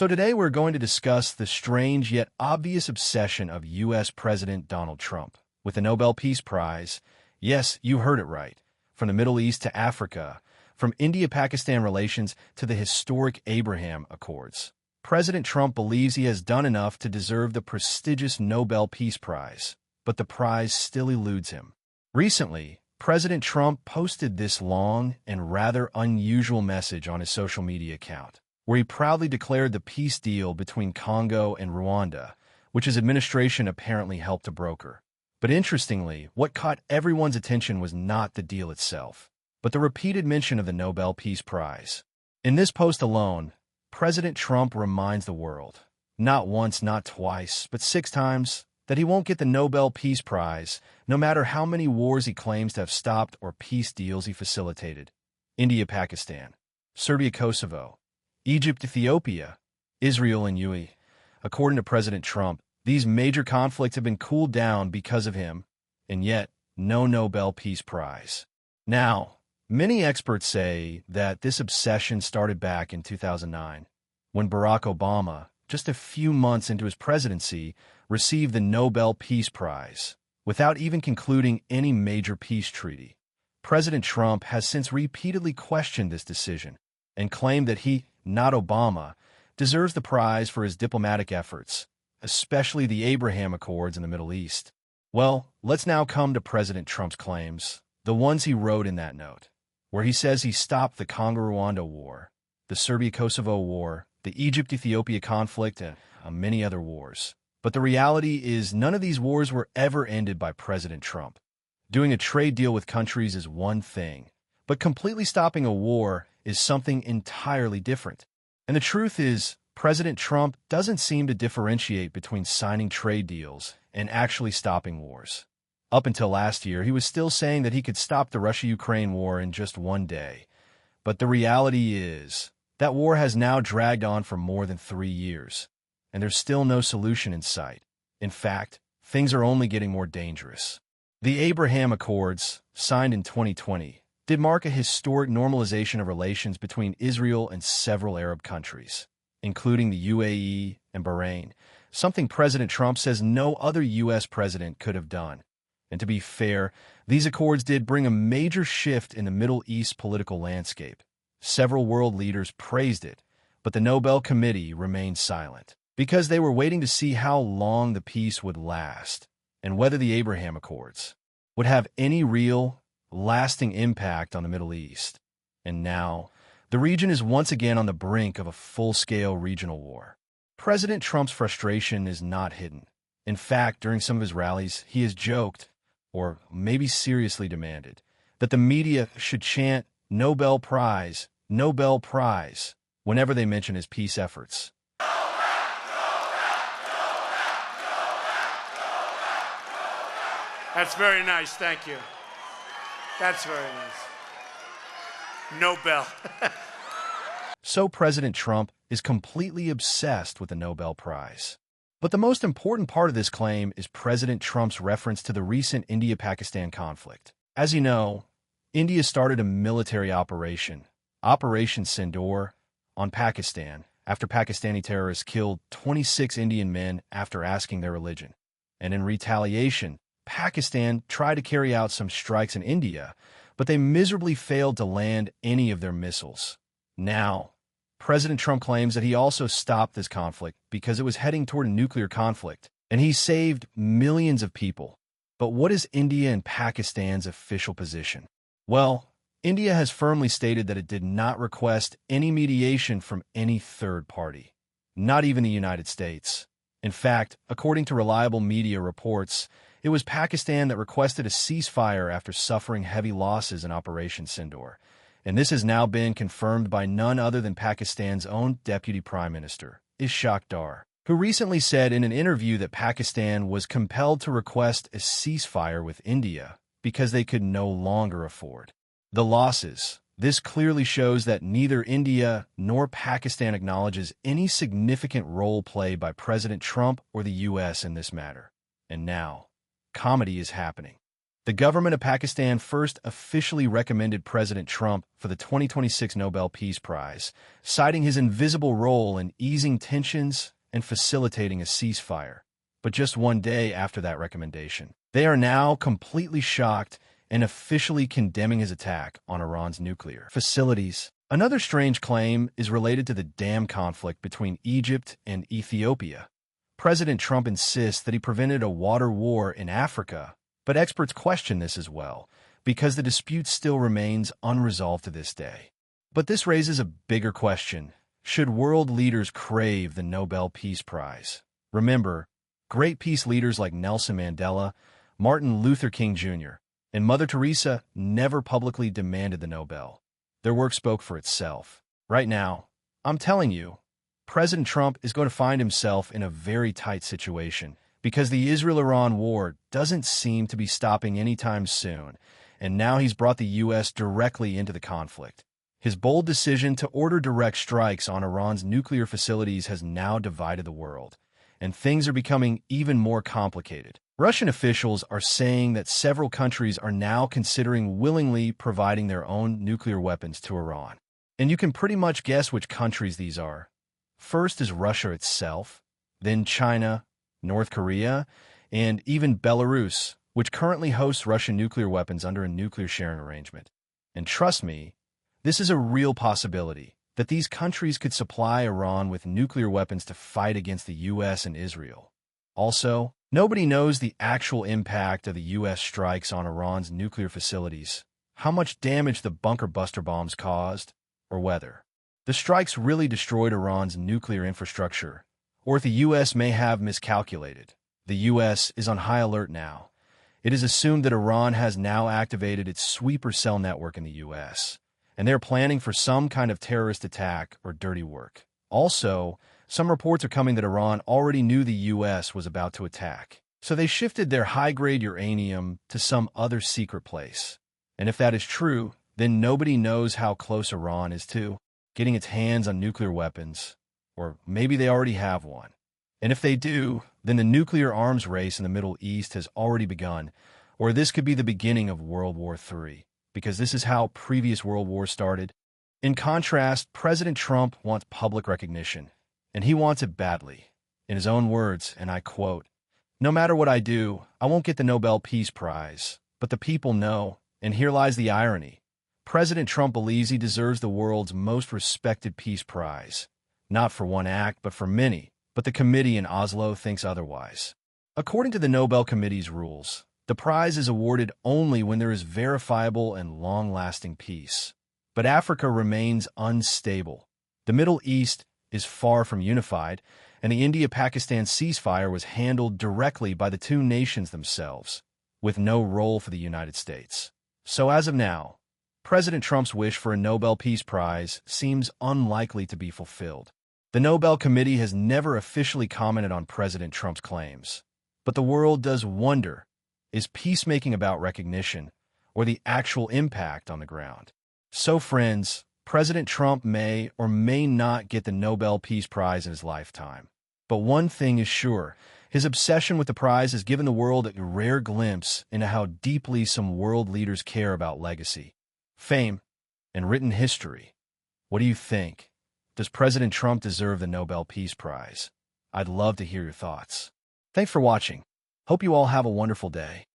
So today we're going to discuss the strange yet obvious obsession of U.S. President Donald Trump with the Nobel Peace Prize. Yes, you heard it right. From the Middle East to Africa, from India-Pakistan relations to the historic Abraham Accords, President Trump believes he has done enough to deserve the prestigious Nobel Peace Prize, but the prize still eludes him. Recently, President Trump posted this long and rather unusual message on his social media account, where he proudly declared the peace deal between Congo and Rwanda, which his administration apparently helped to broker. But interestingly, what caught everyone's attention was not the deal itself, but the repeated mention of the Nobel Peace Prize. In this post alone, President Trump reminds the world, not once, not twice, but 6 times, that he won't get the Nobel Peace Prize, no matter how many wars he claims to have stopped or peace deals he facilitated. India-Pakistan, Serbia-Kosovo, Egypt-Ethiopia, Israel and UAE. According to President Trump, these major conflicts have been cooled down because of him, and yet no Nobel Peace Prize. Now, many experts say that this obsession started back in 2009, when Barack Obama, just a few months into his presidency, received the Nobel Peace Prize, without even concluding any major peace treaty. President Trump has since repeatedly questioned this decision and claimed that he, not Obama, deserves the prize for his diplomatic efforts, especially the Abraham Accords in the Middle East. Well, let's now come to President Trump's claims, the ones he wrote in that note, where he says he stopped the Congo-Rwanda war, the Serbia-Kosovo war, the Egypt-Ethiopia conflict, and many other wars. But the reality is none of these wars were ever ended by President Trump. Doing a trade deal with countries is one thing, but completely stopping a war is something entirely different. And the truth is, President Trump doesn't seem to differentiate between signing trade deals and actually stopping wars. Up until last year, he was still saying that he could stop the Russia-Ukraine war in just one day. But the reality is, that war has now dragged on for more than 3 years, and there's still no solution in sight. In fact, things are only getting more dangerous. The Abraham Accords, signed in 2020, did mark a historic normalization of relations between Israel and several Arab countries, including the UAE and Bahrain, something President Trump says no other U.S. president could have done. And to be fair, these accords did bring a major shift in the Middle East political landscape. Several world leaders praised it, but the Nobel Committee remained silent, because they were waiting to see how long the peace would last, and whether the Abraham Accords would have any real, lasting impact on the Middle East. And now, the region is once again on the brink of a full-scale regional war. President Trump's frustration is not hidden. In fact, during some of his rallies, he has joked, or maybe seriously demanded, that the media should chant Nobel Prize, whenever they mention his peace efforts. That's very nice, thank you. That's very nice. Nobel. So President Trump is completely obsessed with the Nobel Prize. But the most important part of this claim is President Trump's reference to the recent India-Pakistan conflict. As you know, India started a military operation, Operation Sindoor, on Pakistan after Pakistani terrorists killed 26 Indian men after asking their religion. And in retaliation, Pakistan tried to carry out some strikes in India, but they miserably failed to land any of their missiles. Now, President Trump claims that he also stopped this conflict because it was heading toward a nuclear conflict, and he saved millions of people. But what is India and Pakistan's official position? Well, India has firmly stated that it did not request any mediation from any third party, not even the United States. In fact, according to reliable media reports, it was Pakistan that requested a ceasefire after suffering heavy losses in Operation Sindoor. And this has now been confirmed by none other than Pakistan's own Deputy Prime Minister, Ishaq Dar, who recently said in an interview that Pakistan was compelled to request a ceasefire with India because they could no longer afford the losses. This clearly shows that neither India nor Pakistan acknowledges any significant role played by President Trump or the U.S. in this matter. And now, comedy is happening. The government of Pakistan first officially recommended President Trump for the 2026 Nobel Peace Prize, citing his invisible role in easing tensions and facilitating a ceasefire. But just one day after that recommendation, they are now completely shocked and officially condemning his attack on Iran's nuclear facilities. Another strange claim is related to the dam conflict between Egypt and Ethiopia. President Trump insists that he prevented a water war in Africa, but experts question this as well, because the dispute still remains unresolved to this day. But this raises a bigger question. Should world leaders crave the Nobel Peace Prize? Remember, great peace leaders like Nelson Mandela, Martin Luther King Jr., and Mother Teresa never publicly demanded the Nobel. Their work spoke for itself. Right now, I'm telling you, President Trump is going to find himself in a very tight situation, because the Israel-Iran war doesn't seem to be stopping anytime soon, and now he's brought the U.S. directly into the conflict. His bold decision to order direct strikes on Iran's nuclear facilities has now divided the world, and things are becoming even more complicated. Russian officials are saying that several countries are now considering willingly providing their own nuclear weapons to Iran. And you can pretty much guess which countries these are. First is Russia itself, then China, North Korea, and even Belarus, which currently hosts Russian nuclear weapons under a nuclear sharing arrangement. And trust me, this is a real possibility, that these countries could supply Iran with nuclear weapons to fight against the U.S. and Israel. Also, nobody knows the actual impact of the U.S. strikes on Iran's nuclear facilities, how much damage the bunker buster bombs caused, or whether the strikes really destroyed Iran's nuclear infrastructure, or if the U.S. may have miscalculated. The U.S. is on high alert now. It is assumed that Iran has now activated its sweeper cell network in the U.S., and they're planning for some kind of terrorist attack or dirty work. Also, some reports are coming that Iran already knew the U.S. was about to attack, so they shifted their high-grade uranium to some other secret place. And if that is true, then nobody knows how close Iran is to getting its hands on nuclear weapons, or maybe they already have one. And if they do, then the nuclear arms race in the Middle East has already begun, or this could be the beginning of World War III, because this is how previous world wars started. In contrast, President Trump wants public recognition, and he wants it badly. In his own words, and I quote, "No matter what I do, I won't get the Nobel Peace Prize, but the people know, and here lies the irony. President Trump believes he deserves the world's most respected peace prize, not for one act, but for many, but the committee in Oslo thinks otherwise." According to the Nobel Committee's rules, the prize is awarded only when there is verifiable and long-lasting peace. But Africa remains unstable. The Middle East is far from unified, and the India-Pakistan ceasefire was handled directly by the two nations themselves, with no role for the United States. So as of now, President Trump's wish for a Nobel Peace Prize seems unlikely to be fulfilled. The Nobel Committee has never officially commented on President Trump's claims. But the world does wonder, is peacemaking about recognition, or the actual impact on the ground? So friends, President Trump may or may not get the Nobel Peace Prize in his lifetime. But one thing is sure, his obsession with the prize has given the world a rare glimpse into how deeply some world leaders care about legacy, fame, and written history. What do you think? Does President Trump deserve the Nobel Peace Prize? I'd love to hear your thoughts. Thanks for watching. Hope you all have a wonderful day.